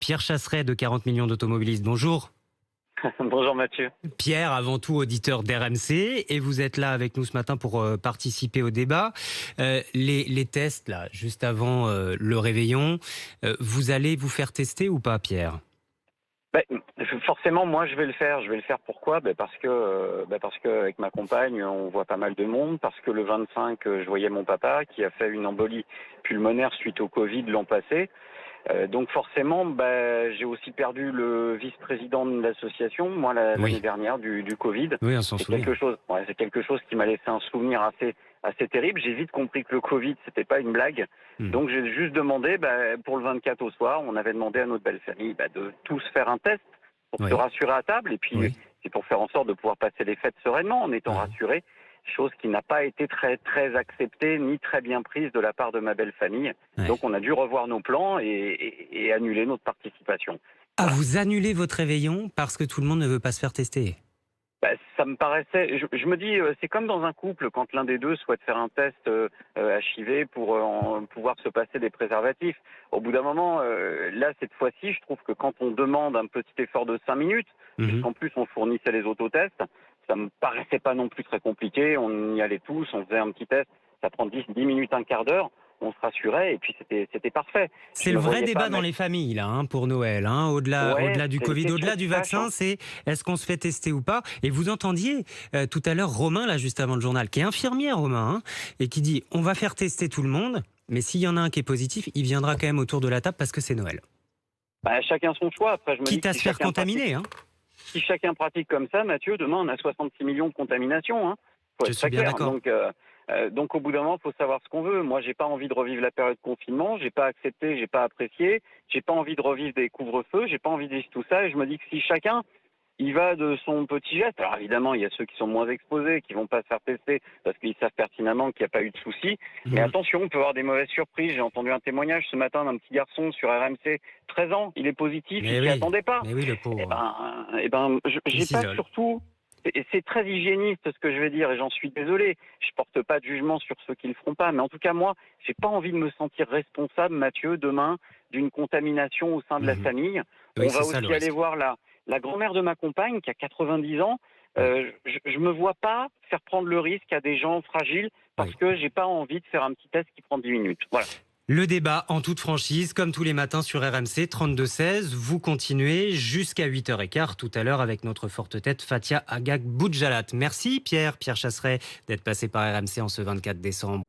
Pierre Chasseret de 40 millions d'automobilistes, bonjour. Bonjour Mathieu. Pierre, avant tout auditeur d'RMC, et vous êtes là avec nous ce matin pour participer au débat. Les tests, là, juste avant le réveillon, vous allez vous faire tester ou pas, Pierre ? Ben, forcément, moi, je vais le faire. Je vais le faire pourquoi parce que avec ma compagne, on voit pas mal de monde. Parce que le 25, je voyais mon papa qui a fait une embolie pulmonaire suite au Covid l'an passé. Donc forcément, j'ai aussi perdu le vice-président de l'association, moi, l'année Oui. dernière du Covid. Oui, on s'en C'est souvient. quelque chose qui m'a laissé un souvenir assez terrible. J'ai vite compris que le Covid, c'était pas une blague. Hmm. Donc j'ai juste demandé, pour le 24 au soir, on avait demandé à notre belle famille de tous faire un test pour se Oui. rassurer à table. Et puis, Oui. c'est pour faire en sorte de pouvoir passer les fêtes sereinement en étant Ah. rassuré. Chose qui n'a pas été très acceptée ni très bien prise de la part de ma belle famille. Ouais. Donc on a dû revoir nos plans et annuler notre participation. Ah, Voilà. vous annulez votre réveillon parce que tout le monde ne veut pas se faire tester. Ça me paraissait. Je me dis, c'est comme dans un couple quand l'un des deux souhaite faire un test HIV pour pouvoir se passer des préservatifs. Au bout d'un moment, là cette fois-ci, je trouve que quand on demande un petit effort de 5 minutes, puisqu'en plus on fournissait les autotests, ça me paraissait pas non plus très compliqué. On y allait tous, on faisait un petit test, ça prend 10 minutes, un quart d'heure. On se rassurait et puis c'était parfait. C'est le vrai débat dans les familles là, pour Noël. Ouais, Au-delà du c'est une Covid, question au-delà qui du fâche, vaccin, hein. c'est est-ce qu'on se fait tester ou pas. Et vous entendiez tout à l'heure Romain, là, juste avant le journal, qui est infirmière, Romain, et qui dit on va faire tester tout le monde, mais s'il y en a un qui est positif, il viendra quand même autour de la table parce que c'est Noël. Chacun son choix. Après, je me dis Quitte que à se faire contaminer. si chacun pratique comme ça, Mathieu, demain on a 66 millions de contaminations. Hein. Faut Je être suis très bien clair. d'accord. Donc au bout d'un moment, il faut savoir ce qu'on veut. Moi, j'ai pas envie de revivre la période de confinement. J'ai pas accepté, j'ai pas apprécié. J'ai pas envie de revivre des couvre-feux. J'ai pas envie de vivre tout ça. Et je me dis que si chacun il va de son petit geste. Alors évidemment, il y a ceux qui sont moins exposés, qui vont pas se faire tester parce qu'ils savent pertinemment qu'il n'y a pas eu de souci. Mais Mhm. attention, on peut avoir des mauvaises surprises. J'ai entendu un témoignage ce matin d'un petit garçon sur RMC, 13 ans. Il est positif, il s'y attendait pas. Mais oui, le pauvre. Il J'ai pas s'isole. surtout. C'est très hygiéniste ce que je vais dire et j'en suis désolé. Je porte pas de jugement sur ceux qui le feront pas, mais en tout cas moi, j'ai pas envie de me sentir responsable, Mathieu, demain d'une contamination au sein de la Mhm. famille. Oui, On c'est va ça le aussi aller risque. voir la grand-mère de ma compagne qui a 90 ans. Oui. Je me vois pas faire prendre le risque à des gens fragiles parce Oui. que j'ai pas envie de faire un petit test qui prend 10 minutes. Voilà. Le débat en toute franchise, comme tous les matins sur RMC 32-16. Vous continuez jusqu'à 8h15 tout à l'heure avec notre forte tête Fathia Agag Boudjalat. Merci Pierre Chasseret d'être passé par RMC en ce 24 décembre.